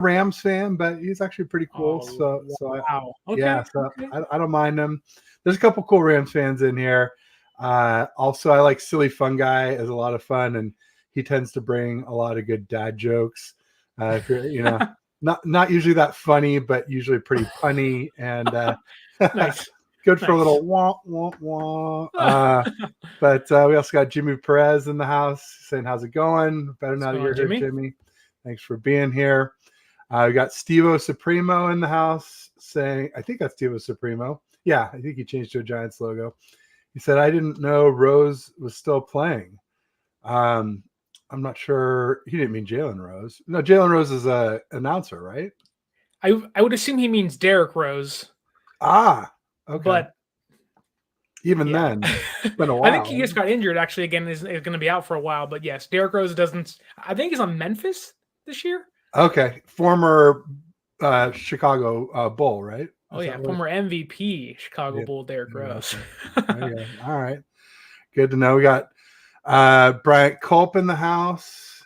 Rams fan, but he's actually pretty cool. Oh, wow. Yeah, so Okay. I don't mind him. There's a couple cool Rams fans in here. Also, I like Silly Fun Guy as a lot of fun, and he tends to bring a lot of good dad jokes. If you're, not usually that funny, but usually pretty punny and Nice. good for a little wah wah wah. But we also got Jimmy Perez in the house saying, "How's it going? Better now that you're here, Jimmy. Thanks for being here." We got Stevo Supremo in the house saying, I think that's Stevo Supremo. Yeah, I think he changed to a Giants logo. He said, I didn't know Rose was still playing. I'm not sure. He didn't mean Jalen Rose. No, Jalen Rose is an announcer, right? I would assume he means Derrick Rose. Ah, okay. But even then, it's been a while. I think he just got injured, actually, again, is going to be out for a while. But yes, Derrick Rose doesn't – I think he's on Memphis this year. Okay. Former Chicago Bull, right? Former MVP Chicago Bull Derrick Rose. Okay. All right. Good to know. We got Bryant Culp in the house.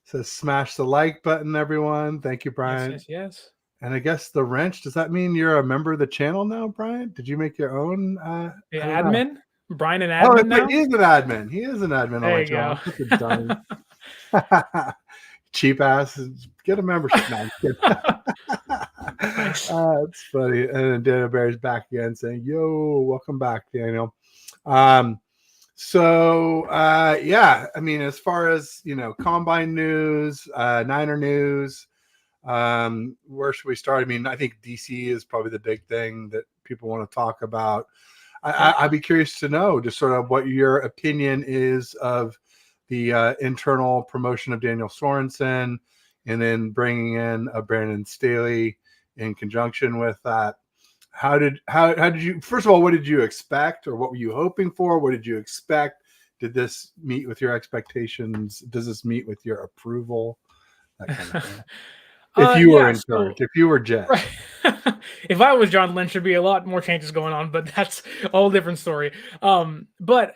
Says smash the like button, everyone. Thank you, Bryant. Yes. And I guess the wrench, does that mean you're a member of the channel now, Bryant? Did you make your own admin? Brian, an admin now? He is an admin. He is an admin on my channel. Cheap ass, get a membership now. Nice. It's funny. And then Daniel Barry's back again saying, yo, welcome back, Daniel. As far as combine news, Niner news, where should we start? I mean, I think DC is probably the big thing that people want to talk about. I'd be curious to know just sort of what your opinion is of the internal promotion of Daniel Sorensen, and then bringing in a Brandon Staley in conjunction with that. How did you, first of all, what did you expect, or what were you hoping for? What did you expect? Did this meet with your expectations? Does this meet with your approval? That kind of thing. If you were in charge, if you were Jet. Right. If I was John Lynch, there'd be a lot more changes going on, but that's a whole different story. But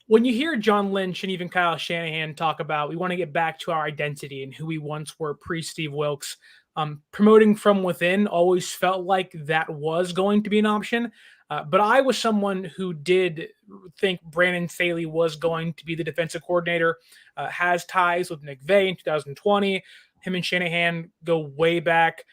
when you hear John Lynch and even Kyle Shanahan talk about, we want to get back to our identity and who we once were pre-Steve Wilkes, promoting from within always felt like that was going to be an option. But I was someone who did think Brandon Staley was going to be the defensive coordinator, has ties with McVay in 2020. Him and Shanahan go way back.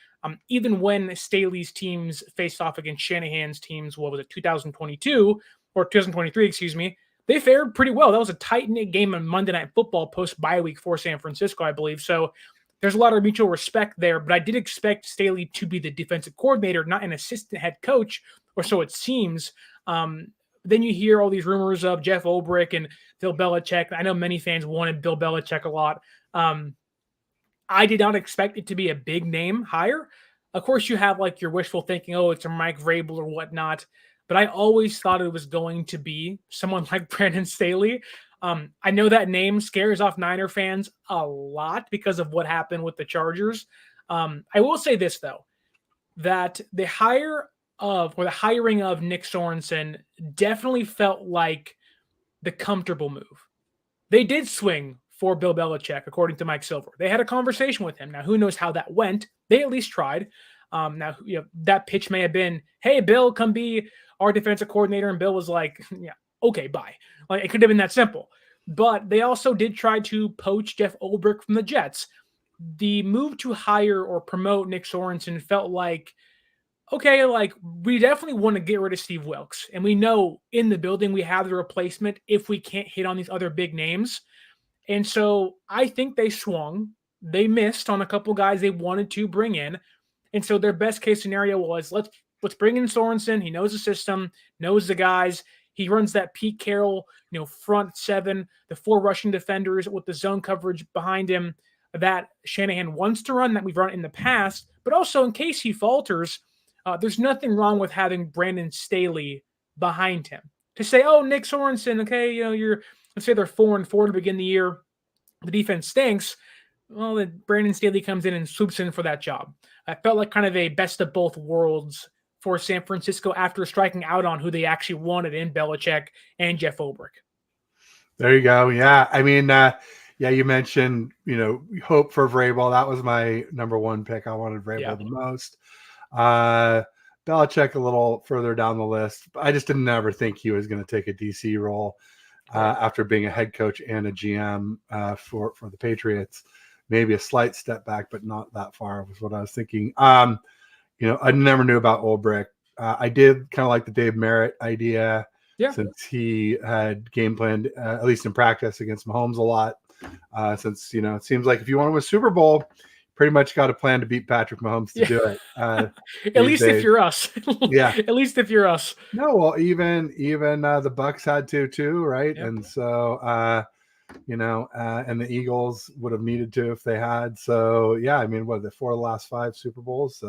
Even when Staley's teams faced off against Shanahan's teams, 2022 or 2023, excuse me, they fared pretty well. That was a tight-knit game on Monday Night Football post-bye week for San Francisco, I believe. So there's a lot of mutual respect there, but I did expect Staley to be the defensive coordinator, not an assistant head coach, or so it seems. Then you hear all these rumors of Jeff Ulbrich and Bill Belichick. I know many fans wanted Bill Belichick a lot. I did not expect it to be a big name hire. Of course, you have like your wishful thinking, it's a Mike Vrabel or whatnot. But I always thought it was going to be someone like Brandon Staley. I know that name scares off Niner fans a lot because of what happened with the Chargers. I will say this, though, that the hiring of Nick Sorensen definitely felt like the comfortable move. They did swing for Bill Belichick, according to Mike Silver. They had a conversation with him. Now, who knows how that went? They at least tried. Now, that pitch may have been, hey, Bill, come be our defensive coordinator. And Bill was like, yeah, okay, bye. Like, it could have been that simple. But they also did try to poach Jeff Ulbrich from the Jets. The move to hire or promote Nick Sorensen felt like, okay, like we definitely want to get rid of Steve Wilkes. And we know in the building we have the replacement if we can't hit on these other big names. And so I think they swung. They missed on a couple guys they wanted to bring in. And so their best case scenario was let's bring in Sorensen. He knows the system, knows the guys. He runs that Pete Carroll, front seven, the 4 rushing defenders with the zone coverage behind him that Shanahan wants to run, that we've run in the past. But also in case he falters, there's nothing wrong with having Brandon Staley behind him to say, Nick Sorensen, okay, let's say they're 4-4 to begin the year. The defense stinks. Well, then Brandon Staley comes in and swoops in for that job. I felt like kind of a best of both worlds for San Francisco after striking out on who they actually wanted in Belichick and Jeff Ulbrich. There you go. Yeah. I mean, Yeah, you mentioned, hope for Vrabel. That was my number one pick. I wanted Vrabel the most. Belichick a little further down the list. I just didn't ever think he was going to take a DC role after being a head coach and a GM for the Patriots. Maybe a slight step back, but not that far was what I was thinking. I never knew about Ulbrich. I did kind of like the Dave Merritt idea since he had game planned, at least in practice, against Mahomes a lot. Since, it seems like if you want to win a Super Bowl, pretty much got a plan to beat Patrick Mahomes to do it. At least if you're us. Yeah. At least if you're us. No, well, even the Bucks had to too, right? Yep. And so, and the Eagles would have needed to if they had. So, yeah, I mean, the 4 of the last 5 Super Bowls.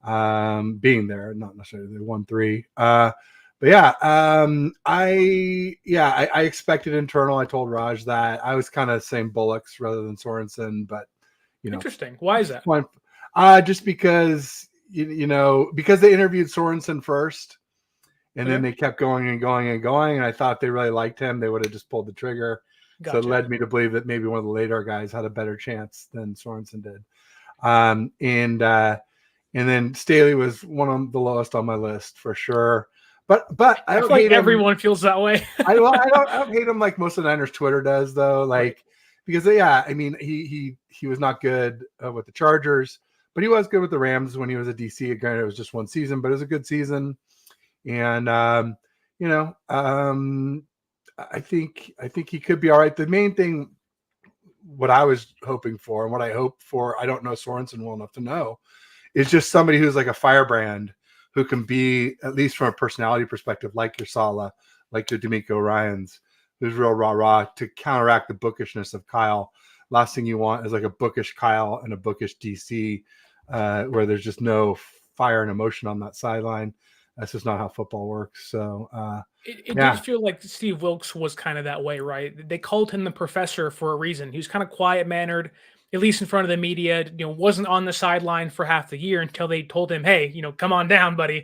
Being there, not necessarily they won 3. But yeah, I expected internal. I told Raj that I was kind of saying Bullocks rather than Sorensen, but interesting. Why is that? Just because because they interviewed Sorensen first, and then they kept going and going and going, and I thought they really liked him. They would have just pulled the trigger. Gotcha. So it led me to believe that maybe one of the later guys had a better chance than Sorensen did. And then Staley was one of the lowest on my list for sure. But I don't hate him. Everyone feels that way. I don't hate him like most of the Niners Twitter does, though. Because I mean, he was not good with the Chargers, but he was good with the Rams when he was a DC. Again, it was just one season, but it was a good season. And I think he could be all right. The main thing, what I was hoping for, and what I hope for, I don't know Sorensen well enough to know, is just somebody who's like a firebrand, who can be, at least from a personality perspective, like your Saleh, like your D'Amico Ryans, who's real rah-rah, to counteract the bookishness of Kyle. Last thing you want is like a bookish Kyle and a bookish DC, where there's just no fire and emotion on that sideline. That's just not how football works. So it did feel like Steve Wilkes was kind of that way, right? They called him the professor for a reason. He was kind of quiet-mannered, at least in front of the media, wasn't on the sideline for half the year until they told him, hey, come on down, buddy.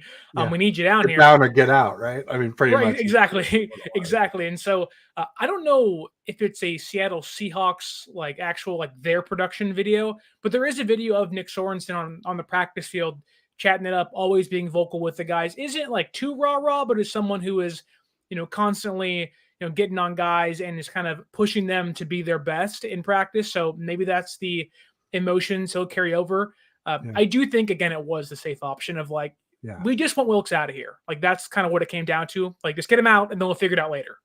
We need you down here. Get down or get out, right? I mean, pretty much. Exactly. Exactly. And so I don't know if it's a Seattle Seahawks, actual, their production video, but there is a video of Nick Sorensen on the practice field, chatting it up, always being vocal with the guys. Isn't too rah-rah, but is someone who is, constantly getting on guys and is kind of pushing them to be their best in practice. So maybe that's the emotions he'll carry over. I do think, again, it was the safe option of we just want Wilkes out of here. That's kind of what it came down to. Just get him out and then we'll figure it out later.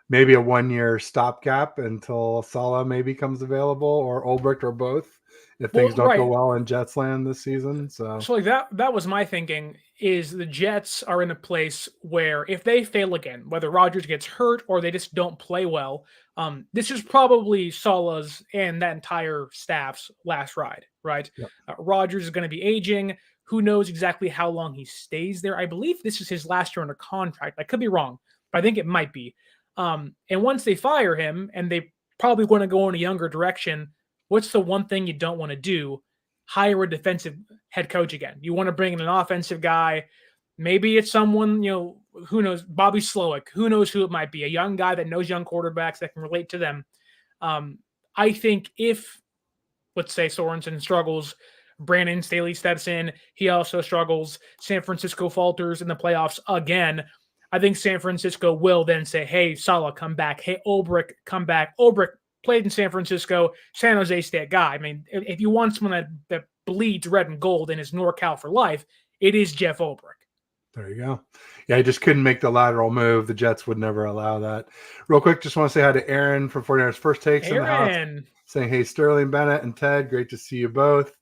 Maybe a 1-year stopgap until Saleh maybe comes available, or Ulbrich, or both, if things don't go well in Jets land this season. So that was my thinking, is the Jets are in a place where if they fail again, whether Rodgers gets hurt or they just don't play well, this is probably Saleh's and that entire staff's last ride, right? Yep. Rodgers is going to be aging. Who knows exactly how long he stays there? I believe this is his last year under contract. I could be wrong, but I think it might be. And once they fire him, and they probably want to go in a younger direction, what's the one thing you don't want to do? Hire a defensive head coach again. You want to bring in an offensive guy. Maybe it's someone, who knows, Bobby Slowick. Who knows who it might be? A young guy that knows young quarterbacks that can relate to them. I think if, let's say, Sorensen struggles, Brandon Staley steps in, he also struggles, San Francisco falters in the playoffs again, I think San Francisco will then say, hey, Saleh, come back. Hey, Ulbrich, come back. Ulbrich played in San Francisco, San Jose State guy. I mean, if you want someone that bleeds red and gold and is NorCal for life, it is Jeff Ulbrich. There you go. Yeah, he just couldn't make the lateral move. The Jets would never allow that. Real quick, just want to say hi to Aaron from 49ers First Takes in the house. Saying, hey, Sterling, Bennett, and Ted, great to see you both.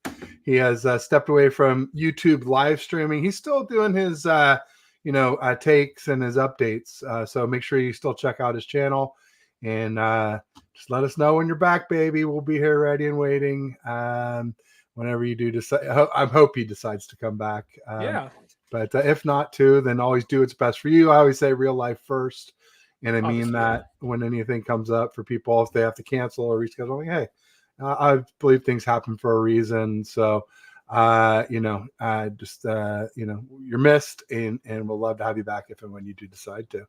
He has stepped away from YouTube live streaming. He's still doing his takes and his updates. So make sure you still check out his channel, and just let us know when you're back, baby. We'll be here ready and waiting. Whenever you do decide, I hope he decides to come back. But if not to, then always do what's best for you. I always say real life first. And I mean that when anything comes up for people, if they have to cancel or reschedule, hey, I believe things happen for a reason. So, you're missed, and we'll love to have you back if and when you do decide to.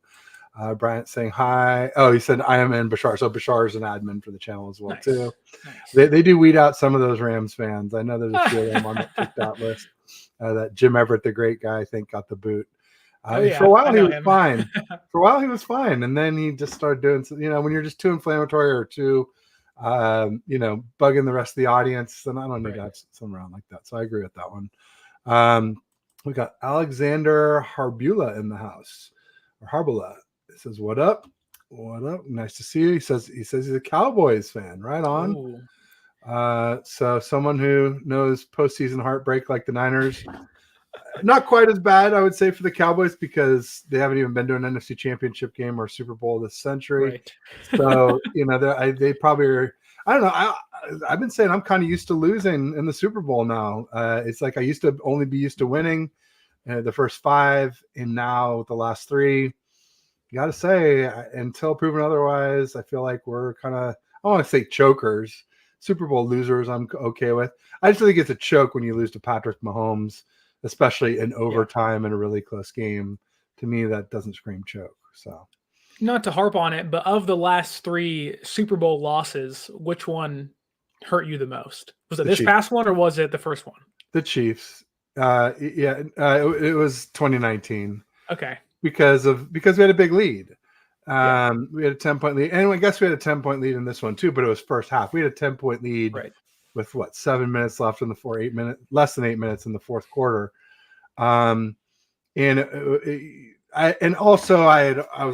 Bryant saying hi. Oh, he said I am in Bashar. So Bashar is an admin for the channel as well too. Nice. They do weed out some of those Rams fans. I know there's a few of them on that kicked out list. That Jim Everett, the great guy, I think got the boot. For a while he was fine. For a while he was fine, and then he just started doing. When you're just too inflammatory or too, bugging the rest of the audience, then I don't need to have some around like that. So I agree with that one. We got Alexander Harbula in the house, or Harbula. He says, "What up? What up? Nice to see you." He says he's a Cowboys fan. Right on. Ooh. So someone who knows postseason heartbreak like the Niners. Not quite as bad, I would say, for the Cowboys because they haven't even been to an NFC Championship game or Super Bowl this century. Right. So they probably are. I don't know. I've been saying I'm kind of used to losing in the Super Bowl now. It's like I used to only be used to winning the first 5, and now the last 3. You got to say, until proven otherwise, I feel like we're kind of, I want to say chokers. Super Bowl losers, I'm okay with. I just think it's a choke when you lose to Patrick Mahomes, especially in overtime in a really close game. To me, that doesn't scream choke. So, not to harp on it, but of the last 3 Super Bowl losses, which one hurt you the most? Was it this past one or was it the first one? The Chiefs. It was 2019. Okay. Because we had a big lead. We had a 10-point lead. And I guess we had a 10-point lead in this one too, but it was first half. We had a 10-point lead with 7 minutes left in the less than 8 minutes in the fourth quarter. I was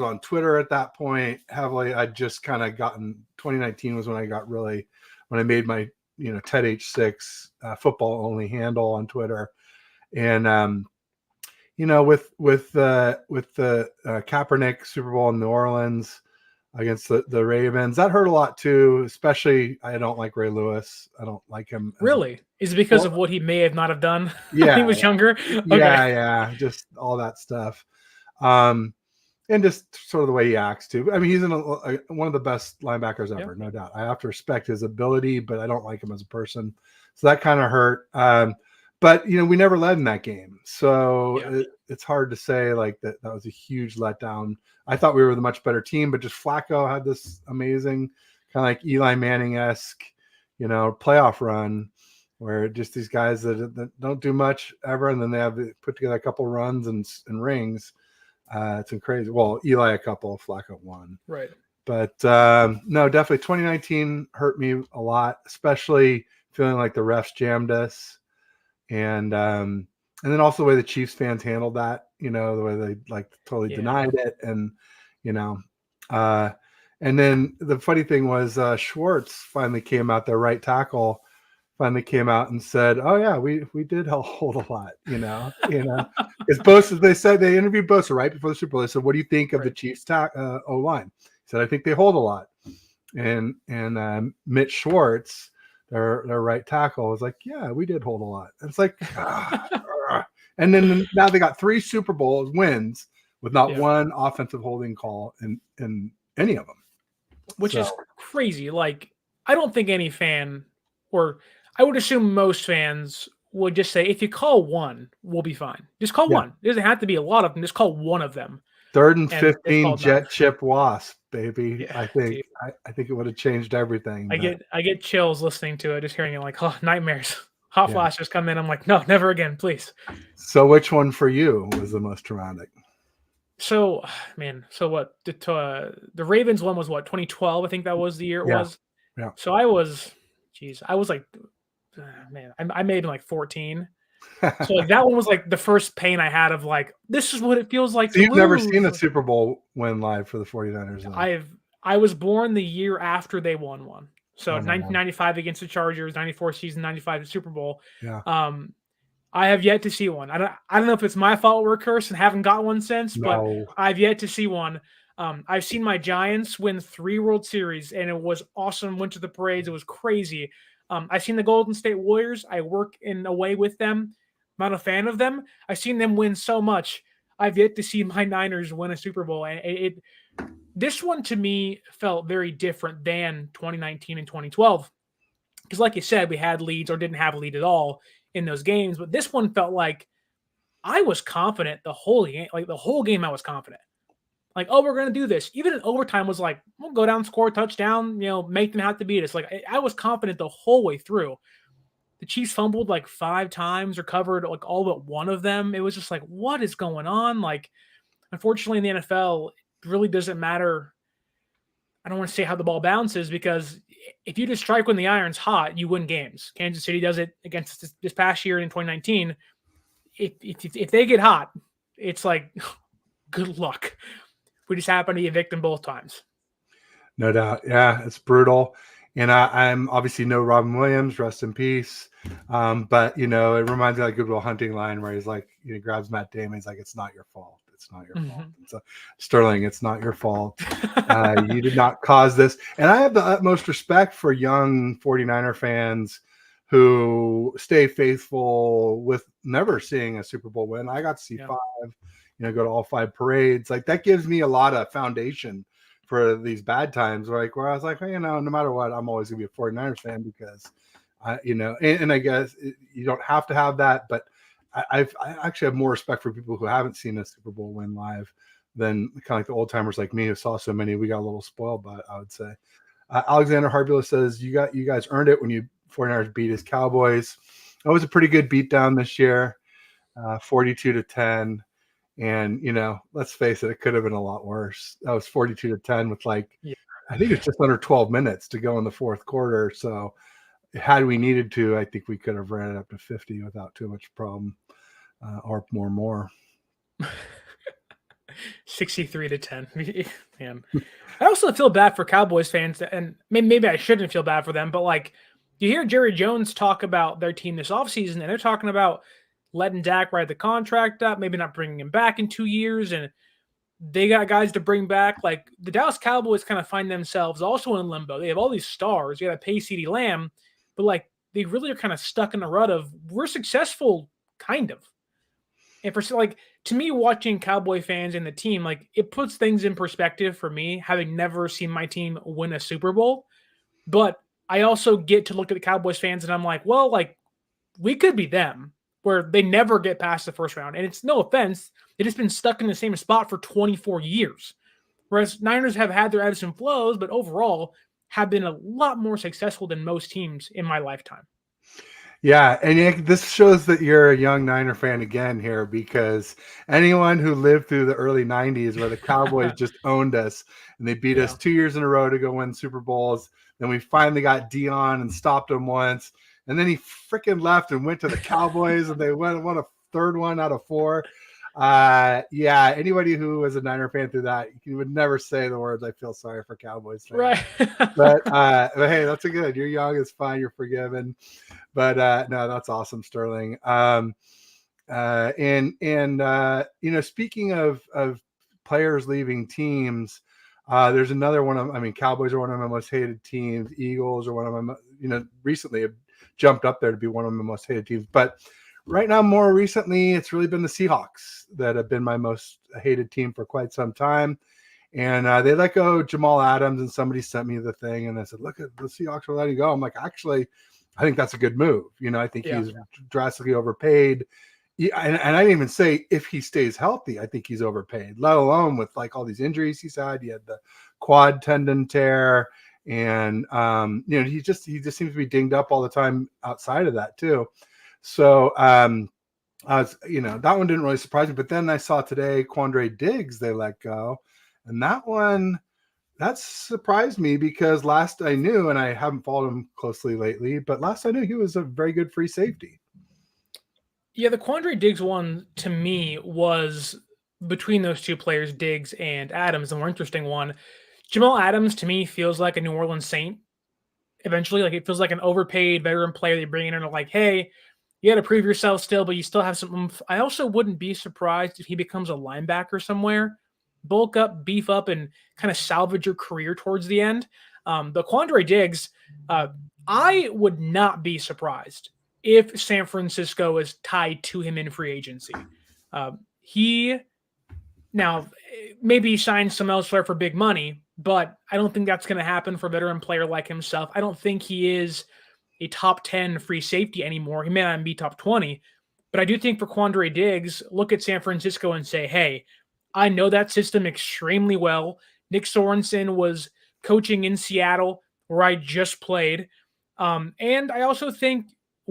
on Twitter at that point heavily. I'd just kind of gotten 2019 was when I made my Ted H6 football only handle on Twitter. And with the Kaepernick Super Bowl in New Orleans against the Ravens, that hurt a lot too. Especially, I don't like Ray Lewis. I don't like him. Really? Is it because of what he may have not have done when he was younger? Okay. Yeah, just all that stuff. And just sort of the way he acts too. I mean, he's one of the best linebackers ever, no doubt. I have to respect his ability, but I don't like him as a person. So that kind of hurt. But we never led in that game, so it's hard to say like that was a huge letdown. I thought we were the much better team, but just Flacco had this amazing kind of like Eli Manning-esque, playoff run where just these guys that don't do much ever, and then they have put together a couple runs and rings. It's crazy. Well, Eli a couple, Flacco one. Right. But no, definitely 2019 hurt me a lot, especially feeling like the refs jammed us. And then also the way the Chiefs fans handled that, the way they totally denied it. And, and then the funny thing was Schwartz finally came out, their right tackle finally came out and said, "Oh yeah, we did hold a lot, It's Bosa. They interviewed Bosa right before the Super Bowl. They said, "What do you think of the Chiefs O line?" He said, "I think they hold a lot." And Mitch Schwartz, their right tackle, was like, "Yeah, we did hold a lot." And it's like, and then now they got 3 Super Bowl wins with not one offensive holding call in any of them, which is crazy. Like, I don't think any fan, or I would assume most fans, would just say, if you call one, we'll be fine. Just call one. It doesn't have to be a lot of them. Just call one of them. 3rd and 15 jet chip wasp, baby. Yeah, I think it would have changed everything. I get chills listening to it, just hearing it, like, oh, nightmares. Hot flashes come in. I'm like, no, never again, please. So which one for you was the most traumatic? So, man, what? The Ravens one was what, 2012? I think that was the year it was. Yeah. So I was like, man, I may have been like 14. So like that one was like the first pain I had of like, this is what it feels like to you've lose. Never seen a Super Bowl win live for the 49ers. Then. I was born the year after they won one. So 1995 against the Chargers, 94 season, 95 Super Bowl. Yeah. I have yet to see one. I don't know if it's my fault we're cursed and haven't got one since, but I've yet to see one. I've seen my Giants win 3 World Series, and it was awesome. Went to the parades. It was crazy. I've seen the Golden State Warriors. I work in a way with them. I'm not a fan of them. I've seen them win so much. I've yet to see my Niners win a Super Bowl. And this one to me felt very different than 2019 and 2012. Because like you said, we had leads or didn't have a lead at all in those games. But this one felt like I was confident the whole game. Like the whole game I was confident. Like, oh, we're going to do this. Even in overtime was like, we'll go down, score a touchdown, make them have to beat us. Like, I was confident the whole way through. The Chiefs fumbled like 5 times, recovered like all but one of them. It was just like, what is going on? Like, unfortunately, in the NFL, it really doesn't matter. I don't want to say how the ball bounces, because if you just strike when the iron's hot, you win games. Kansas City does it against this past year in 2019. If they get hot, it's like, good luck. We just happen to evict them both times. No doubt. Yeah, it's brutal. And I'm obviously no Robin Williams, rest in peace. But, it reminds me of that Good Will Hunting line where he's like, grabs Matt Damon. He's like, it's not your fault. It's not your fault. And so, Sterling, it's not your fault. You did not cause this. And I have the utmost respect for young 49er fans who stay faithful with never seeing a Super Bowl win. I got to see 5, go to all 5 parades. Like, that gives me a lot of foundation for these bad times, where I was like, no matter what, I'm always gonna be a 49ers fan, because and I guess you don't have to have that, but I actually have more respect for people who haven't seen a Super Bowl win live than kind of like the old timers like me who saw so many. We got a little spoiled by it, I would say. Alexander Harbula says you guys earned it when you 49ers beat his Cowboys. That was a pretty good beatdown this year, 42-10. And, let's face it could have been a lot worse. That was 42-10 with I think it's just under 12 minutes to go in the fourth quarter. So had we needed to, I think we could have ran it up to 50 without too much problem, or more. 63-10. Man. I also feel bad for Cowboys fans, and maybe I shouldn't feel bad for them, but like, you hear Jerry Jones talk about their team this offseason, and they're talking about letting Dak ride the contract up, maybe not bringing him back in 2 years, and they got guys to bring back. Like, the Dallas Cowboys kind of find themselves also in limbo. They have all these stars. You got to pay CeeDee Lamb, but like, they really are kind of stuck in the rut of, we're successful, kind of. And for to me, watching Cowboy fans and the team, like, it puts things in perspective for me, having never seen my team win a Super Bowl. But I also get to look at the Cowboys fans and I'm like, well, like, we could be them, where they never get past the first round. And it's no offense, they've just been stuck in the same spot for 24 years. Whereas Niners have had their ebbs and flows, but overall have been a lot more successful than most teams in my lifetime. Yeah, and this shows that you're a young Niner fan again here, because anyone who lived through the early 90s where the Cowboys just owned us and they beat us 2 years in a row to go win Super Bowls, then we finally got Dion and stopped him once, and then he freaking left and went to the Cowboys and they won a third one out of 4. Anybody who was a Niner fan through that, you would never say the words, I feel sorry for Cowboys fans. Right. but hey, that's a good. You're young, it's fine, you're forgiven. But no, that's awesome, Sterling. Speaking of players leaving teams, there's another one of, Cowboys are one of my most hated teams. Eagles are one of my, recently have jumped up there to be one of my most hated teams. But right now, more recently, it's really been the Seahawks that have been my most hated team for quite some time. And they let go Jamal Adams, and somebody sent me the thing, and I said, look, at the Seahawks are letting go. I'm like, actually, I think that's a good move. I think he's drastically overpaid. And I didn't even say if he stays healthy, I think he's overpaid, let alone with like all these injuries he's had. He had the quad tendon tear, and he just seems to be dinged up all the time outside of that too. So that one didn't really surprise me. But then I saw today Quandre Diggs they let go, and that surprised me, because last I knew, and I haven't followed him closely lately, but last I knew he was a very good free safety. Yeah, the Quandre Diggs one to me was between those two players, Diggs and Adams, the more interesting one. Jamal Adams to me feels like a New Orleans Saint. Eventually, like, it feels like an overpaid veteran player they bring in and are like, hey, you got to prove yourself still, but you still have some oomph. I also wouldn't be surprised if he becomes a linebacker somewhere. Bulk up, beef up, and kind of salvage your career towards the end. The Quandre Diggs, I would not be surprised if San Francisco is tied to him in free agency. He now maybe signs some elsewhere for big money, but I don't think that's going to happen for a veteran player like himself. I don't think he is a top 10 free safety anymore. He may not be top 20, but I do think for Quandre Diggs, look at San Francisco and say, hey, I know that system extremely well. Nick Sorensen was coaching in Seattle, where I just played. And I also think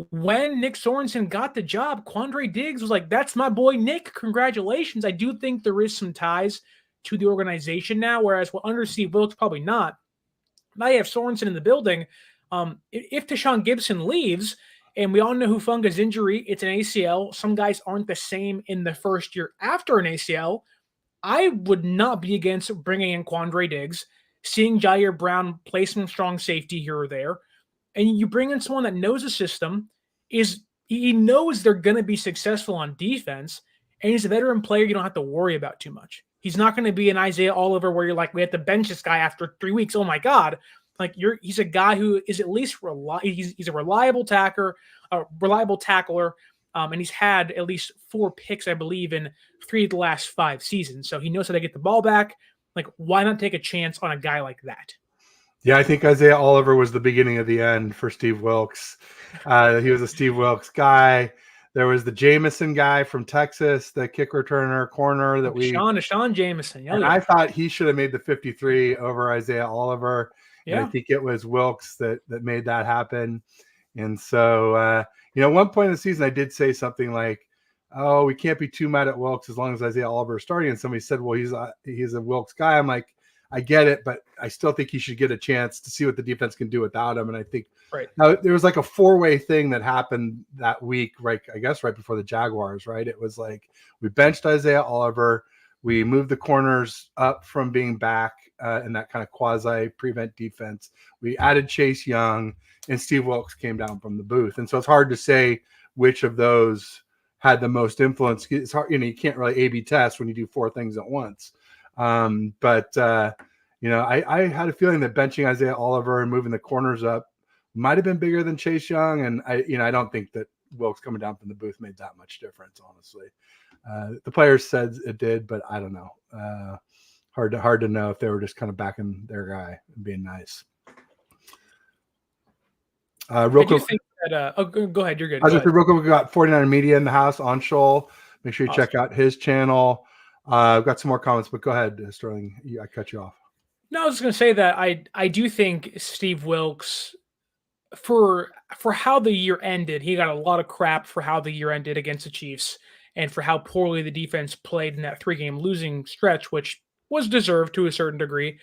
when Nick Sorensen got the job, Quandre Diggs was like, that's my boy Nick. Congratulations. I do think there is some ties to the organization now, whereas under Steve Wilks, probably not. Now you have Sorensen in the building. If Deshaun Gibson leaves, and we all know Hufanga's injury, it's an ACL. Some guys aren't the same in the first year after an ACL. I would not be against bringing in Quandre Diggs, seeing Ji'Ayir Brown play some strong safety here or there, and you bring in someone that knows the system, he knows they're going to be successful on defense, and he's a veteran player you don't have to worry about too much. He's not going to be an Isaiah Oliver where you're like, we have to bench this guy after 3 weeks. Oh my God. Like he's a guy who is at least he's a reliable tackler, and he's had at least 4 picks, I believe, in 3 of the last 5 seasons. So he knows how to get the ball back. Like, why not take a chance on a guy like that? Yeah, I think Isaiah Oliver was the beginning of the end for Steve Wilks. He was a Steve Wilks guy. There was the Jameson guy from Texas, the kick returner corner that Deshaun Jameson. And I thought he should have made the 53 over Isaiah Oliver. Yeah. And I think it was Wilks that made that happen. And so, one point in the season, I did say something like, oh, we can't be too mad at Wilks as long as Isaiah Oliver is starting. And somebody said, well, he's a Wilks guy. I'm like, I get it, but I still think he should get a chance to see what the defense can do without him. And I think now there was like a 4-way thing that happened that week, right? I guess right before the Jaguars, right? It was like we benched Isaiah Oliver. We moved the corners up from being back in that kind of quasi prevent defense. We added Chase Young, and Steve Wilks came down from the booth. And so it's hard to say which of those had the most influence. It's hard, you can't really A/B test when you do 4 things at once. But I had a feeling that benching Isaiah Oliver and moving the corners up might have been bigger than Chase Young. And I don't think that Wilks coming down from the booth made that much difference, honestly. The players said it did, but I don't know. Hard to know if they were just kind of backing their guy and being nice. Real quick. Go ahead. You're good. Real quick, we got 49er Media in the house on Shoal. Make sure you check out his channel. I've got some more comments, but go ahead, Sterling. I cut you off. No, I was just going to say that I do think Steve Wilks, for how the year ended, he got a lot of crap for how the year ended against the Chiefs and for how poorly the defense played in that 3-game losing stretch, which was deserved to a certain degree.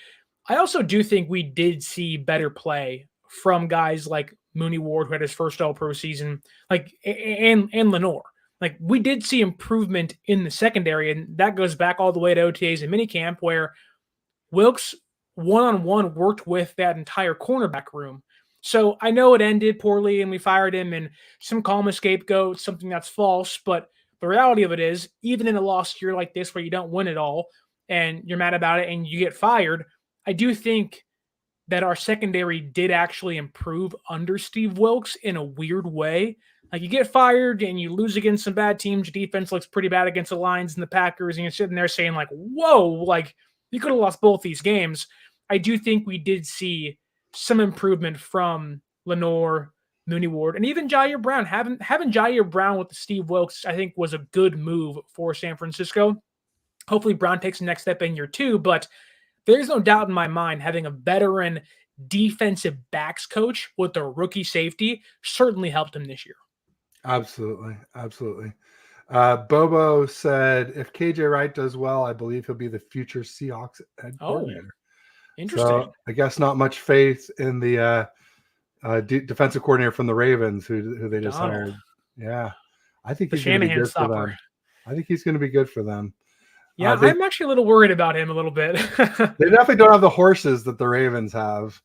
I also do think we did see better play from guys like Mooney Ward, who had his first All-Pro season, and Lenore. Like, we did see improvement in the secondary, and that goes back all the way to OTAs and minicamp, where Wilks one-on-one worked with that entire cornerback room. So I know it ended poorly and we fired him and some call him a scapegoat, something that's false, but the reality of it is, even in a lost year like this where you don't win it all and you're mad about it and you get fired, I do think that our secondary did actually improve under Steve Wilks in a weird way. Like, you get fired and you lose against some bad teams. Your defense looks pretty bad against the Lions and the Packers, and you're sitting there saying, like, whoa, like, you could have lost both these games. I do think we did see some improvement from Lenore, Mooney Ward, and even Ji'Ayir Brown. Having Ji'Ayir Brown with the Steve Wilks, I think, was a good move for San Francisco. Hopefully Brown takes the next step in year 2, but there's no doubt in my mind having a veteran defensive backs coach with a rookie safety certainly helped him this year. Absolutely. Bobo said, if KJ Wright does well, I believe he'll be the future Seahawks head coordinator. Interesting. So I guess not much faith in the defensive coordinator from the Ravens who they just hired. Yeah. I think he's going to be good for them. I think he's going to be good for them. Yeah, I'm actually a little worried about him a little bit. They definitely don't have the horses that the Ravens have.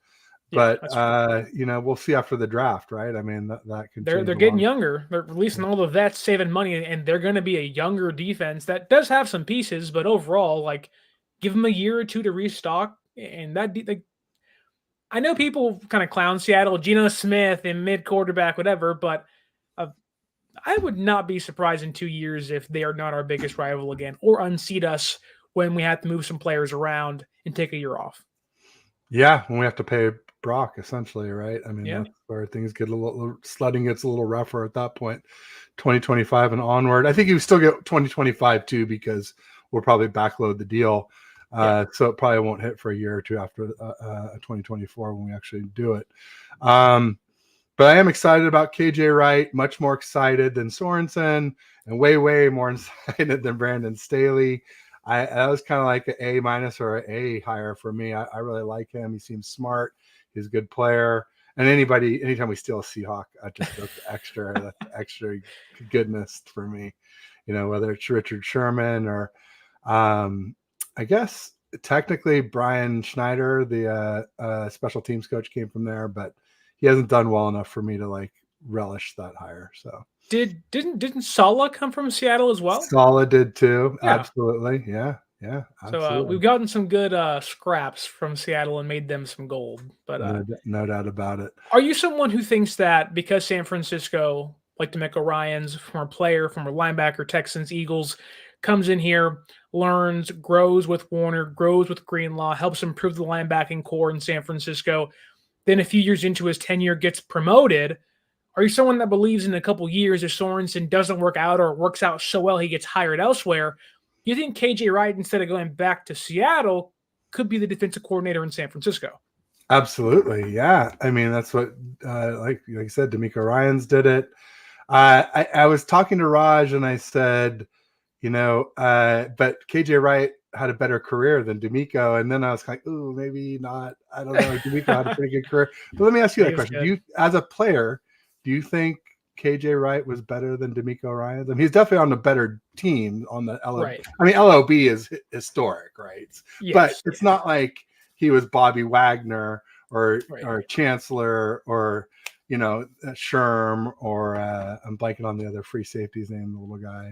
But we'll see after the draft, right? I mean, that could. They're getting younger. They're releasing all the vets, saving money, and they're going to be a younger defense that does have some pieces, but overall, like, give them a year or 2 to restock. And I know people kind of clown Seattle, Geno Smith and mid quarterback, whatever, but I would not be surprised in 2 years if they are not our biggest rival again, or unseat us when we have to move some players around and take a year off. Yeah, when we have to pay Brock, essentially, right? I mean, that's where things get sledding gets a little rougher at that point. 2025 and onward. I think you still get 2025 too, because we'll probably backload the deal. So it probably won't hit for a year or two after 2024 when we actually do it. But I am excited about KJ Wright, much more excited than Sorensen, and way, way more excited than Brandon Staley. That was kind of like an A- or an A higher for me. I really like him. He seems smart. He's a good player. And anytime we steal a Seahawk, that's extra goodness for me. Whether it's Richard Sherman or I guess technically Brian Schneider, the special teams coach, came from there, but he hasn't done well enough for me to like relish that hire. So didn't Saleh come from Seattle as well? Saleh did too. Yeah. Absolutely. Yeah. Absolutely. So we've gotten some good scraps from Seattle and made them some gold. But no doubt about it. Are you someone who thinks that because San Francisco, like DeMeco Ryans, former player, former linebacker, Texans, Eagles, comes in here, learns, grows with Warner, grows with Greenlaw, helps improve the linebacking core in San Francisco, then a few years into his tenure gets promoted? Are you someone that believes in a couple years if Sorensen doesn't work out or works out so well he gets hired elsewhere? Do you think KJ Wright, instead of going back to Seattle, could be the defensive coordinator in San Francisco? Absolutely. Yeah. I mean, that's what, like I said, DeMeco Ryans did it. I was talking to Raj and I said, but KJ Wright had a better career than DeMeco. And then I was like, ooh, maybe not. I don't know. DeMeco had a pretty good career. But let me ask you that question. As a player, do you think KJ Wright was better than DeMeco Ryans? I mean, he's definitely on a better team on the LOB. Right. I mean, LOB is historic, right? Yes. But it's not like he was Bobby Wagner or Chancellor or Sherm or I'm blanking on the other free safety's name, the little guy.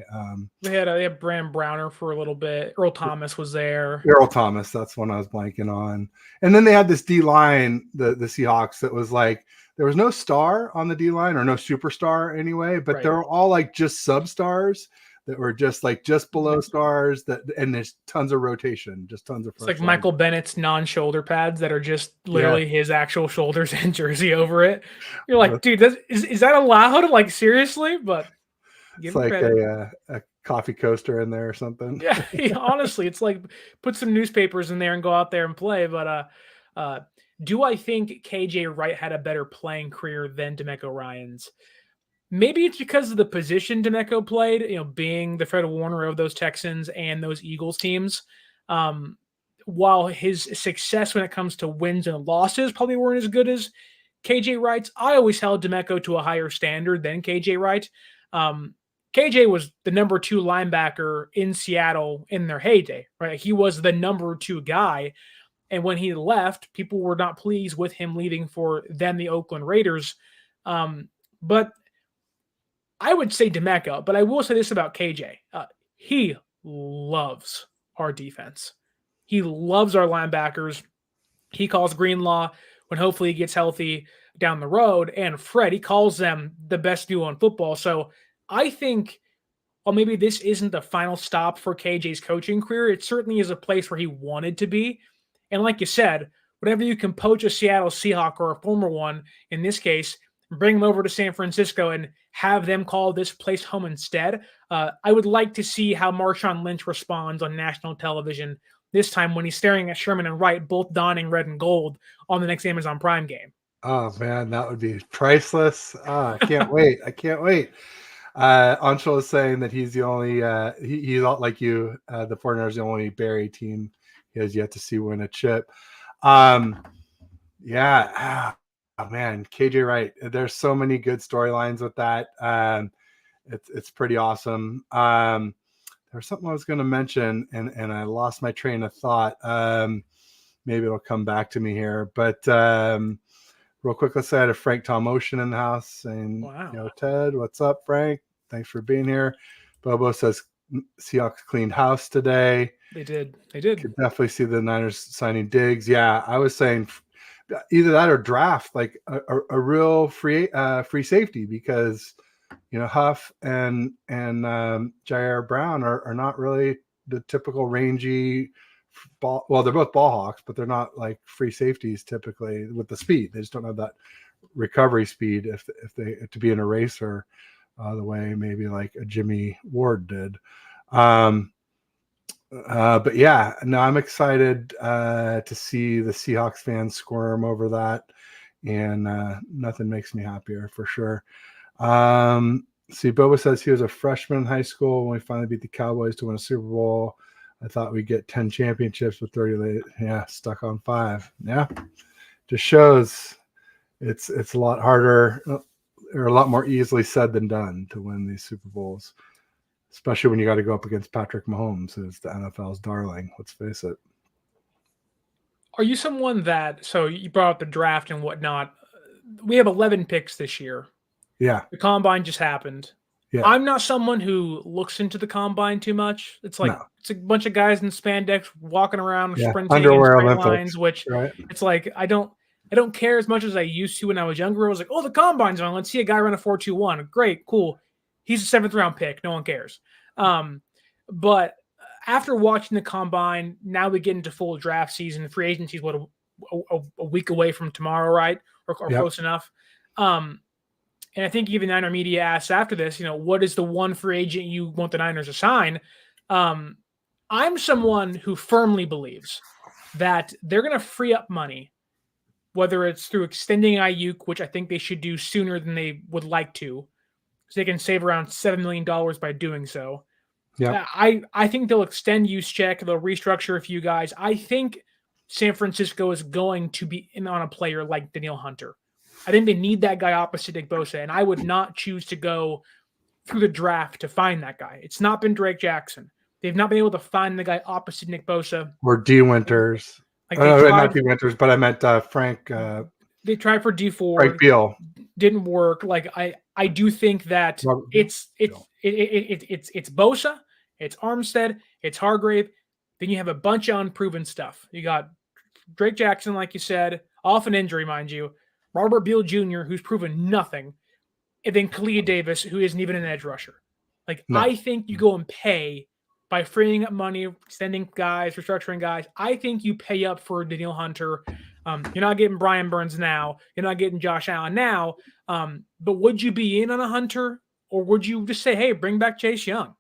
They had Brandon Browner for a little bit. Earl Thomas was there. Earl Thomas, that's one I was blanking on. And then they had this D line, the Seahawks, that was like there was no star on the D line or no superstar anyway, but they were all like just substars that were just below stars and there's tons of rotation, just tons of. It's like Michael Bennett's non-shoulder pads that are just literally his actual shoulders and jersey over it. You're like, dude, is that allowed? Like, seriously? But it's like a coffee coaster in there or something. Yeah, honestly, it's like put some newspapers in there and go out there and play. But do I think KJ Wright had a better playing career than DeMeco Ryans? Maybe it's because of the position DeMeco played, being the Fred Warner of those Texans and those Eagles teams. While his success when it comes to wins and losses probably weren't as good as KJ Wright's, I always held DeMeco to a higher standard than KJ Wright. KJ was the number 2 linebacker in Seattle in their heyday, right? He was the number 2 guy. And when he left, people were not pleased with him leaving for then the Oakland Raiders. But I would say DeMeco, but I will say this about KJ. He loves our defense. He loves our linebackers. He calls Greenlaw when hopefully he gets healthy down the road. And Fred, he calls them the best duo in football. So I think, well, maybe this isn't the final stop for KJ's coaching career. It certainly is a place where he wanted to be. And like you said, whenever you can poach a Seattle Seahawk or a former one, in this case, bring them over to San Francisco and have them call this place home instead. I would like to see how Marshawn Lynch responds on national television this time when he's staring at Sherman and Wright, both donning red and gold on the next Amazon Prime game. Oh, man, that would be priceless. I can't wait. I can't wait. Anshul is saying that he's the only, he's not like you, the 49ers the only Barry team he has yet to see win a chip. Yeah. Oh, man, KJ Wright. There's so many good storylines with that. It's pretty awesome. There was something I was going to mention, and I lost my train of thought. Maybe it'll come back to me here. But real quick, let's say I had a Frank Tom Ocean in the house. And, wow. Ted, what's up, Frank? Thanks for being here. Bobo says Seahawks cleaned house today. They did. Could definitely see the Niners signing Diggs. Yeah, I was saying either that or draft like a real free safety because Huff and Ji'Ayir Brown are not really the typical rangy ball. Well, they're both ball hawks, but they're not like free safeties typically with the speed. They just don't have that recovery speed if they to be an eraser the way maybe like a Jimmy Ward did. But yeah, no, I'm excited to see the Seahawks fans squirm over that, and nothing makes me happier for sure. See, Boba says he was a freshman in high school when we finally beat the Cowboys to win a Super Bowl. I thought we'd get 10 championships with 30 late. Yeah, stuck on 5. Yeah, just shows it's a lot harder or a lot more easily said than done to win these Super Bowls, especially when you got to go up against Patrick Mahomes, who's the NFL's darling. Let's face it. Are you someone that, so you brought up the draft and whatnot. We have 11 picks this year. Yeah. The combine just happened. Yeah. I'm not someone who looks into the combine too much. It's like it's a bunch of guys in spandex walking around, sprinting underwear in straight Olympics, lines, which it's like I don't care as much as I used to when I was younger. I was like, oh, the combine's on. Let's see a guy run a 4.21. Great, cool. He's a 7th round pick. No one cares. But after watching the combine, now we get into full draft season. Free agency is what a week away from tomorrow, right? Or close enough. And I think even Niner media asks after this, what is the one free agent you want the Niners to sign? I'm someone who firmly believes that they're going to free up money, whether it's through extending Ayuk, which I think they should do sooner than they would like to, so they can save around $7 million by doing so. Yeah, I think they'll extend Juszczyk. They'll restructure a few guys. I think San Francisco is going to be in on a player like Danielle Hunter. I think they need that guy opposite Nick Bosa, and I would not choose to go through the draft to find that guy. It's not been Drake Jackson. They've not been able to find the guy opposite Nick Bosa. Or D. Winters. Not D. Winters, but I meant Frank. They tried for D. Ford. Frank Beal. Didn't work. Like I do think that it's Bosa, it's Armstead, it's Hargrave. Then you have a bunch of unproven stuff. You got Drake Jackson, like you said, off an injury, mind you. Robert Beal Jr., who's proven nothing, and then Kalia Davis, who isn't even an edge rusher. I think you go and pay by freeing up money, extending guys, restructuring guys. I think you pay up for Danielle Hunter. You're not getting Brian Burns now. You're not getting Josh Allen now. But would you be in on a Hunter, or would you just say, hey, bring back Chase Young?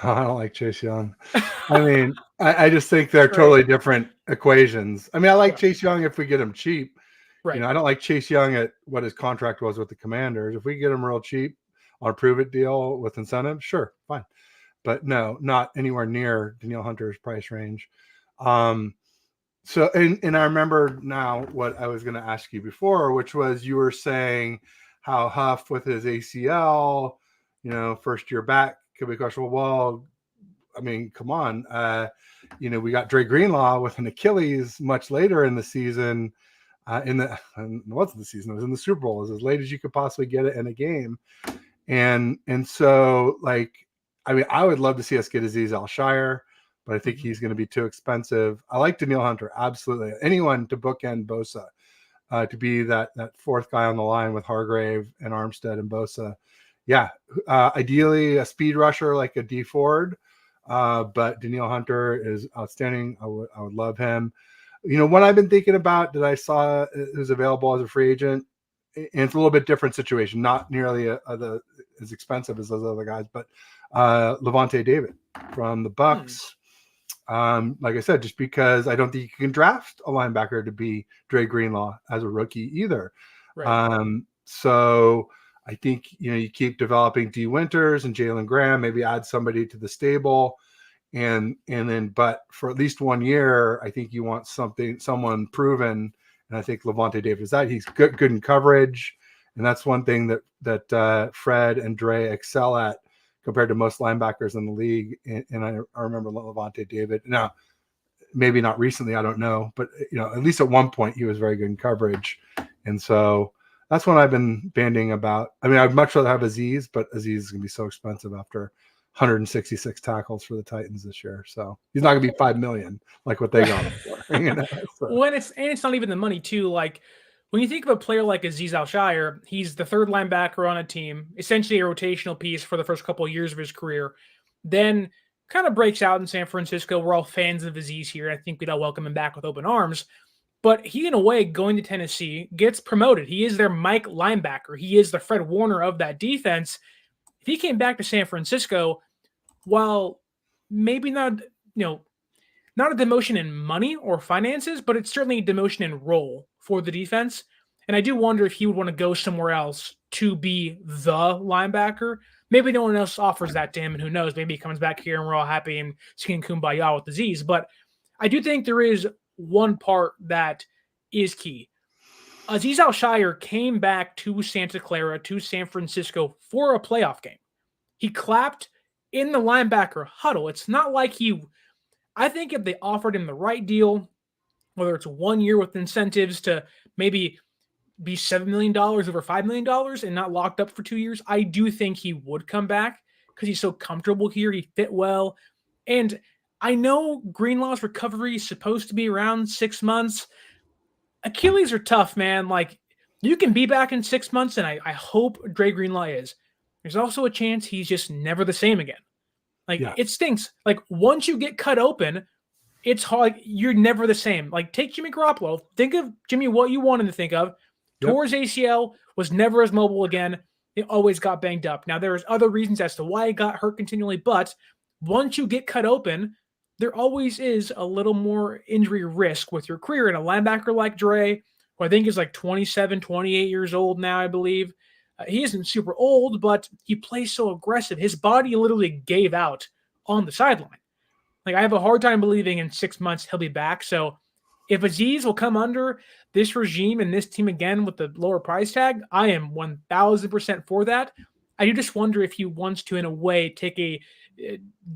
I don't like Chase Young. I mean, I just think they're totally different equations. I mean, I like Chase Young if we get him cheap. Right. I don't like Chase Young at what his contract was with the Commanders. If we get him real cheap on a prove-it deal with incentive, sure, fine. But no, not anywhere near Danielle Hunter's price range. So, and I remember now what I was going to ask you before, which was you were saying how Huff with his ACL, first year back could be questionable. Well, I mean, come on. We got Dre Greenlaw with an Achilles much later in the season. It wasn't the season, it was in the Super Bowl. It was as late as you could possibly get it in a game. And so, I would love to see us get Azeez Al-Shire, but I think he's going to be too expensive. I like Danielle Hunter, absolutely. Anyone to bookend Bosa, to be that fourth guy on the line with Hargrave and Armstead and Bosa. Yeah, ideally a speed rusher like a D Ford, but Danielle Hunter is outstanding. I would love him. What I've been thinking about that I saw is available as a free agent, and it's a little bit different situation, not nearly as expensive as those other guys, but Levante David from the Bucks. Like I said, just because I don't think you can draft a linebacker to be Dre Greenlaw as a rookie either. Right. So I think, you keep developing D. Winters and Jalen Graham, maybe add somebody to the stable. And then, but for at least 1 year, I think you want someone proven. And I think Levante David is that. He's good in coverage. And that's one thing that Fred and Dre excel at compared to most linebackers in the league. And I remember Levante David. Now, maybe not recently, I don't know. But, at least at one point, he was very good in coverage. And so that's what I've been banding about. I mean, I'd much rather have Azeez, but Azeez is going to be so expensive after 166 tackles for the Titans this year. So he's not going to be $5 million like what they got him for. So. Well, it's not even the money too. Like when you think of a player like Azeez Al-Shire, he's the third linebacker on a team, essentially a rotational piece for the first couple of years of his career. Then kind of breaks out in San Francisco. We're all fans of Azeez here. I think we'd all welcome him back with open arms. But he, in a way, going to Tennessee, gets promoted. He is their Mike linebacker. He is the Fred Warner of that defense. If he came back to San Francisco, while maybe not, not a demotion in money or finances, but it's certainly a demotion in role for the defense. And I do wonder if he would want to go somewhere else to be the linebacker. Maybe no one else offers that to him, and who knows? Maybe he comes back here and we're all happy and singing kumbaya with Aziz. But I do think there is one part that is key. Aziz Al-Shaair came back to Santa Clara, to San Francisco for a playoff game. He clapped in the linebacker huddle. It's not like I think if they offered him the right deal, whether it's 1 year with incentives to maybe be $7 million over $5 million and not locked up for 2 years, I do think he would come back because he's so comfortable here. He fit well. And I know Greenlaw's recovery is supposed to be around 6 months. Achilles are tough, man. Like, you can be back in 6 months, and I hope Dre Greenlaw is. There's also a chance he's just never the same again. Like, It stinks. Like, once you get cut open, it's hard. You're never the same. Like, take Jimmy Garoppolo. Think of Jimmy what you want him to think of. Yep. Tore his ACL, was never as mobile again. It always got banged up. Now, there's other reasons as to why he got hurt continually, but once you get cut open, there always is a little more injury risk with your career. And a linebacker like Dre, who I think is like 27, 28 years old now, I believe. He isn't super old, but he plays so aggressive. His body literally gave out on the sideline. Like, I have a hard time believing in 6 months he'll be back. So if Aziz will come under this regime and this team again with the lower price tag, I am 1,000% for that. I do just wonder if he wants to, in a way, take a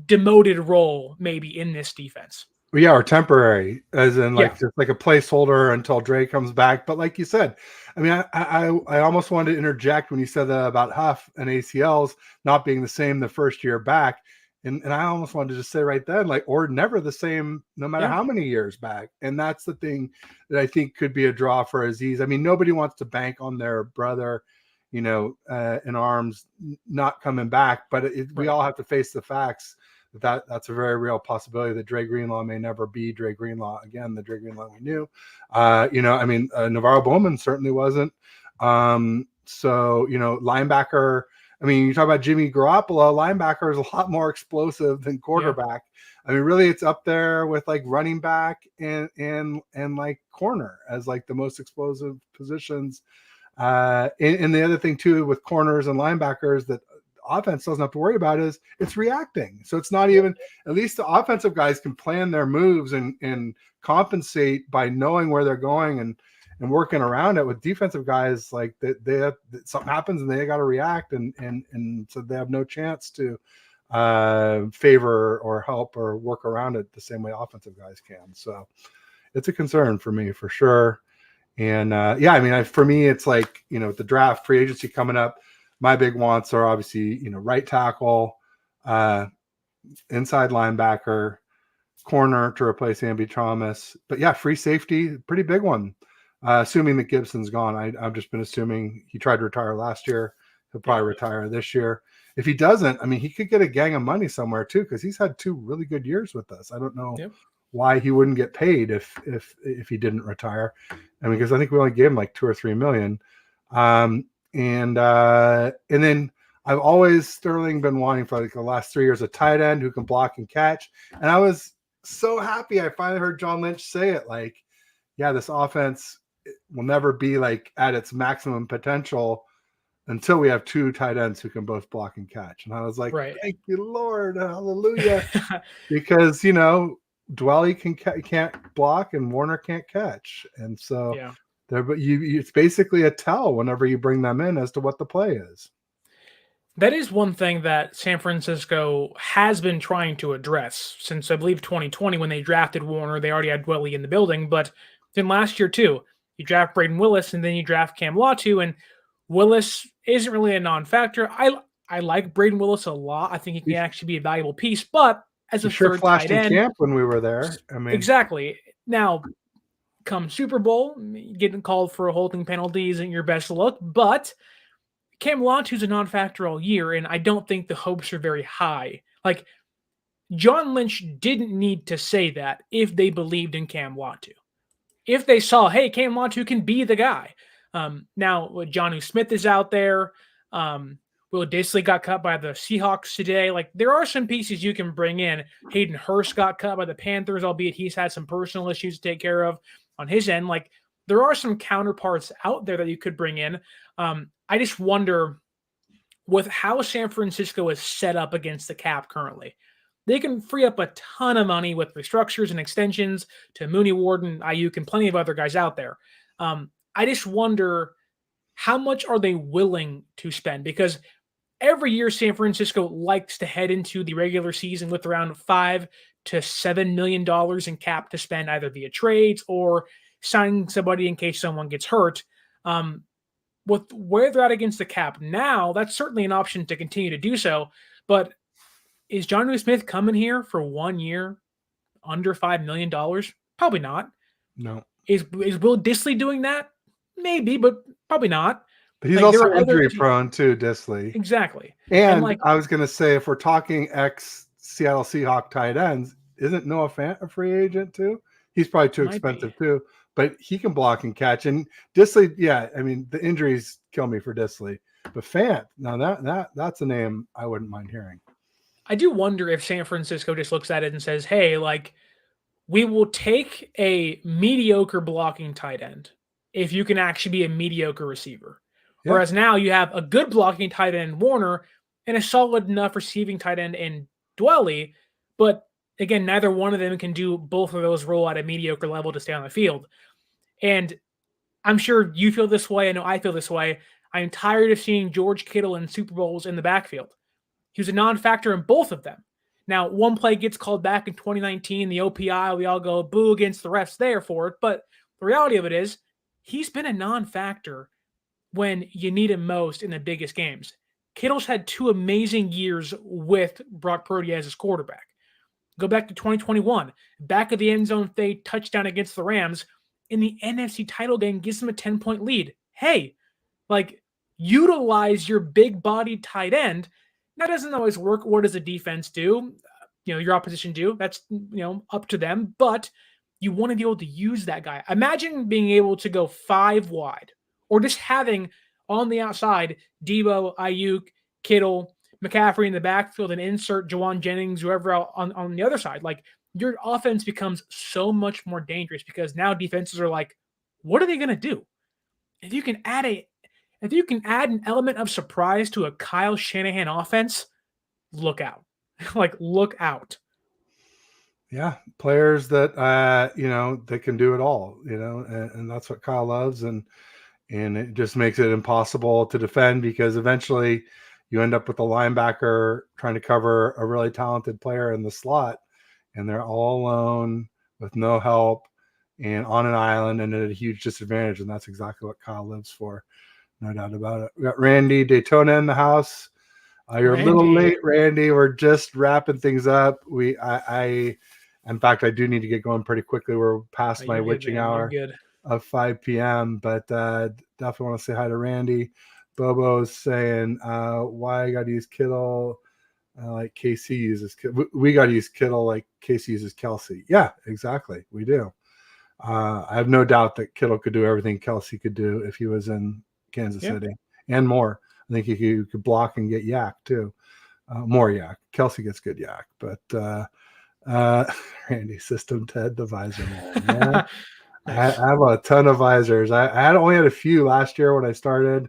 demoted role maybe in this defense. Yeah, or temporary, as in just like a placeholder until Dre comes back. But like you said, I mean, I almost wanted to interject when you said that about Huff and ACLs not being the same the first year back. And I almost wanted to just say right then, like, or never the same, no matter how many years back. And that's the thing that I think could be a draw for Aziz. I mean, nobody wants to bank on their brother, in arms not coming back, but we all have to face the facts that's a very real possibility that Dre Greenlaw may never be Dre Greenlaw again, the Dre Greenlaw we knew. Navarro Bowman certainly wasn't. Linebacker, I mean, you talk about Jimmy Garoppolo, linebacker is a lot more explosive than quarterback. Yeah. I mean, really, it's up there with like running back and like corner as like the most explosive positions. And the other thing too with corners and linebackers that offense doesn't have to worry about is it's reacting. So it's not even, at least the offensive guys can plan their moves and compensate by knowing where they're going and working around it. With defensive guys, like they have, something happens and they got to react, and so they have no chance to favor or help or work around it the same way offensive guys can. So it's a concern for me for sure. And for me, it's like, with the draft, free agency coming up, my big wants are obviously, right tackle, inside linebacker, corner to replace Amby Thomas. But yeah, free safety, pretty big one. Assuming that Gibson's gone. I've just been assuming he tried to retire last year. He'll probably retire this year. If he doesn't, I mean, he could get a gang of money somewhere too, because he's had 2 really good years with us. I don't know why he wouldn't get paid if he didn't retire. I mean, because I think we only gave him like $2 or $3 million. And then I've always, Sterling, been wanting for like the last 3 years a tight end who can block and catch. And I was so happy I finally heard John Lynch say it, like, yeah, this offense will never be like at its maximum potential until we have 2 tight ends who can both block and catch. And I was like, Thank you, Lord, hallelujah. Because, Dwelly can't block and Warner can't catch. And so it's basically a tell whenever you bring them in as to what the play is. That is one thing that San Francisco has been trying to address since, I believe, 2020 when they drafted Warner. They already had Dwelly in the building, but then last year too, you draft Braden Willis and then you draft Cam Latu, and Willis isn't really a non-factor. I like Braden Willis a lot. I think he can actually be a valuable piece, but as a third tight end, camp when we were there. I mean, exactly. Now, come Super Bowl, getting called for a holding penalty isn't your best look, but Cam Latu's a non-factor all year, and I don't think the hopes are very high. Like, John Lynch didn't need to say that if they believed in Cam Latu. If they saw, hey, Cam Latu can be the guy. Now, Jonnu Smith is out there. Will Disley got cut by the Seahawks today. Like, there are some pieces you can bring in. Hayden Hurst got cut by the Panthers, albeit he's had some personal issues to take care of on his end. Like, there are some counterparts out there that you could bring in. I just wonder, with how San Francisco is set up against the cap currently, they can free up a ton of money with restructures and extensions to Mooney, Warden, Ayuk, and plenty of other guys out there. I just wonder, how much are they willing to spend? Because every year San Francisco likes to head into the regular season with around $5 to $7 million in cap to spend, either via trades or signing somebody in case someone gets hurt. With where they're at against the cap now, that's certainly an option to continue to do so. But is Jonnu Smith coming here for 1 year under $5 million? Probably not. No. Is Will Disley doing that? Maybe, but probably not. But he's also injury prone too, Disley. Exactly. And I was going to say, if we're talking ex-Seattle Seahawk tight ends, isn't Noah Fant a free agent too? He's probably too expensive too, but he can block and catch. And Disley, yeah, I mean, the injuries kill me for Disley. But Fant, now that's a name I wouldn't mind hearing. I do wonder if San Francisco just looks at it and says, hey, like, we will take a mediocre blocking tight end if you can actually be a mediocre receiver. Yeah. Whereas now you have a good blocking tight end in Warner and a solid enough receiving tight end in Dwelly. But again, neither one of them can do both of those role at a mediocre level to stay on the field. And I'm sure you feel this way. I know I feel this way. I'm tired of seeing George Kittle in Super Bowls in the backfield. He was a non-factor in both of them. Now, one play gets called back in 2019, the OPI, we all go boo against the refs there for it. But the reality of it is, he's been a non-factor when you need him most in the biggest games. Kittle's had 2 amazing years with Brock Purdy as his quarterback. Go back to 2021, back of the end zone fade touchdown against the Rams in the NFC title game, gives him a 10-point lead. Hey, like, utilize your big-bodied tight end. That doesn't always work. What does the defense do? Your opposition do. That's, up to them. But you want to be able to use that guy. Imagine being able to go 5 wide, or just having on the outside Debo, Ayuk, Kittle, McCaffrey in the backfield, and insert Jawan Jennings, whoever else on the other side. Like, your offense becomes so much more dangerous because now defenses are like, what are they going to do? If you can add an element of surprise to a Kyle Shanahan offense, look out. Like, look out. Yeah, players that they can do it all, and that's what Kyle loves, and it just makes it impossible to defend because eventually you end up with a linebacker trying to cover a really talented player in the slot, and they're all alone with no help and on an island and at a huge disadvantage, and that's exactly what Kyle lives for. No doubt about it. We got Randy Daytona in the house. You're Randy. A little late, Randy. We're just wrapping things up. In fact, I do need to get going pretty quickly. We're past my witching hour of 5 p.m. But definitely want to say hi to Randy. Bobo's saying, why I got to use Kittle like KC uses Kittle. We got to use Kittle like KC uses Kelsey. Yeah, exactly. We do. I have no doubt that Kittle could do everything Kelsey could do if he was in Kansas City and more. I think he could block and get yak too. More yak. Kelsey gets good yak, but Randy System Ted the visor man. Yeah. Nice. I have a ton of visors. I only had a few last year when I started,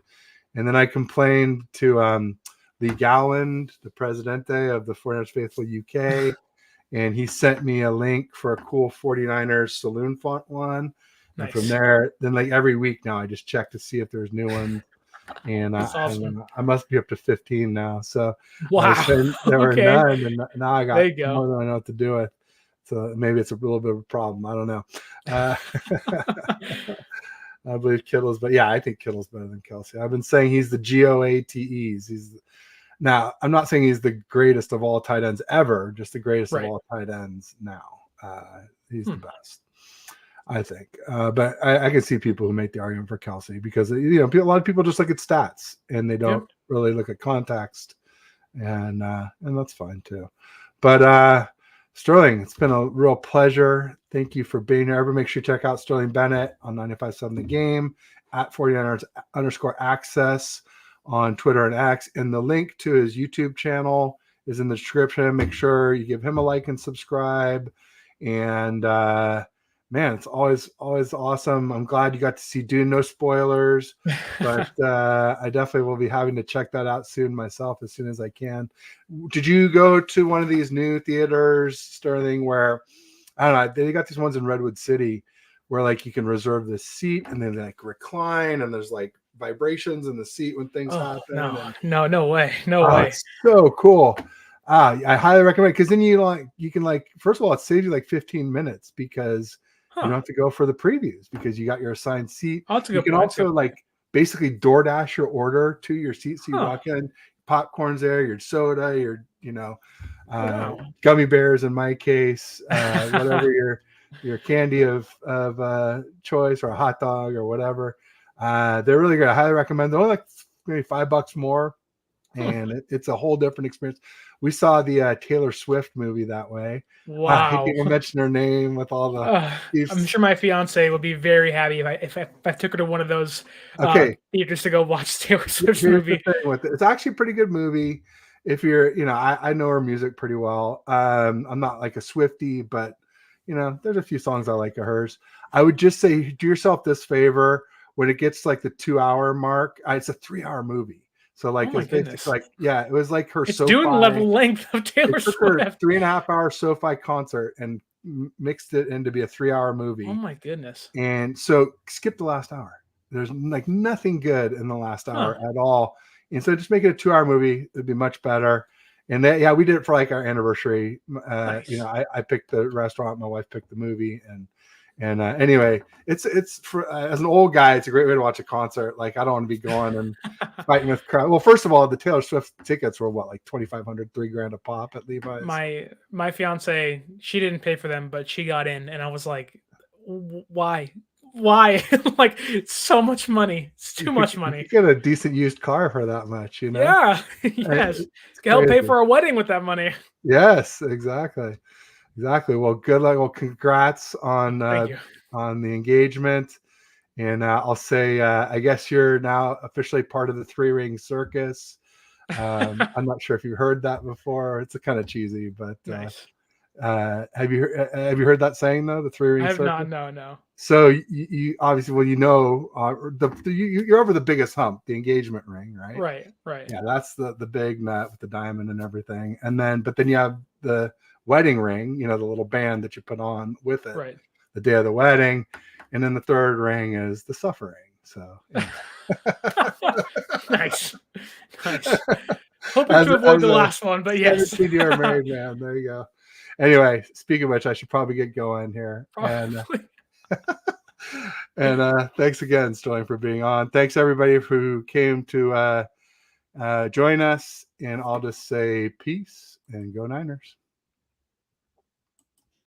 and then I complained to Lee Gowland, the Presidente of the 49ers Faithful UK, and he sent me a link for a cool 49ers saloon font one. Nice. And from there, then like every week now, I just check to see if there's new ones. And awesome. I must be up to 15 now. So wow, there were none, and now I got go. more than I know what to do with. So maybe it's a little bit of a problem. I don't know. I believe Kittle's, but yeah, I think Kittle's better than Kelsey. I've been saying he's the GOATEs. Now, I'm not saying he's the greatest of all tight ends ever, just the greatest of all tight ends now. He's the best, I think. But I can see people who make the argument for Kelsey because, a lot of people just look at stats and they don't really look at context. And that's fine too. But Sterling, it's been a real pleasure. Thank you for being here. Everyone make sure you check out Sterling Bennett on 95.7 The Game at 49ers_access. on Twitter and X. And the link to his YouTube channel is in the description. Make sure you give him a like and subscribe. And man, it's always awesome. I'm glad you got to see Dune. No spoilers, but I definitely will be having to check that out soon myself as soon as I can. Did you go to one of these new theaters, Sterling, where I don't know, they got these ones in Redwood City where like you can reserve the seat and then like recline and there's like vibrations in the seat when things happen. No way. It's so cool. I highly recommend, because then you can like, first of all, it saves you like 15 minutes because you don't have to go for the previews because you got your assigned seat. You can also like basically DoorDash your order to your seat. So you walk in, popcorn's there, your soda, your gummy bears in my case, whatever your candy of choice, or a hot dog or whatever. They're really good. I highly recommend. They're only like maybe $5 more, and it's a whole different experience. We saw the Taylor Swift movie that way. Wow! I can't mention her name with all the. I'm sure my fiance would be very happy if I took her to one of those theaters to go watch Taylor Swift's movie. The thing with it. It's actually a pretty good movie. If you're, I know her music pretty well. I'm not like a Swiftie, but there's a few songs I like of hers. I would just say, do yourself this favor when it gets like the 2-hour mark. It's a 3-hour movie. So like it's basically like, it was like her Dune level length of Taylor Swift. Her 3.5-hour SoFi concert and mixed it into be a 3-hour movie. Oh my goodness. And so skip the last hour. There's like nothing good in the last hour at all. And so just make it a 2-hour movie. It'd be much better. And we did it for like our anniversary. Nice. I picked the restaurant, my wife picked the movie, and anyway, it's for as an old guy, it's a great way to watch a concert. Like I don't want to be going and fighting with crowd. Well, first of all, the Taylor Swift tickets were what, like $2,500, $3,000 a pop at Levi's. My fiance, she didn't pay for them, but she got in, and I was like, why? Like, it's so much money. It's too much money. You get a decent used car for that much, Yeah, yes. It's help pay for a wedding with that money. Yes, exactly. Well, good luck. Well, congrats on the engagement. And I'll say, I guess you're now officially part of the 3-ring circus. I'm not sure if you heard that before. It's kind of cheesy, but nice. Have you heard that saying though? The 3-ring circus? I have not. No. So you obviously, well, you're over the biggest hump, the engagement ring, right? Right. Yeah, that's the big nut with the diamond and everything. But then you have the wedding ring, the little band that you put on with it, right, the day of the wedding. And then the 3rd ring is the suffering. So nice. Hoping to avoid the last one, but yes. You're a married man. There you go. Anyway, speaking of which, I should probably get going here. And thanks again, Sterling, for being on. Thanks everybody who came to join us. And I'll just say peace and go Niners.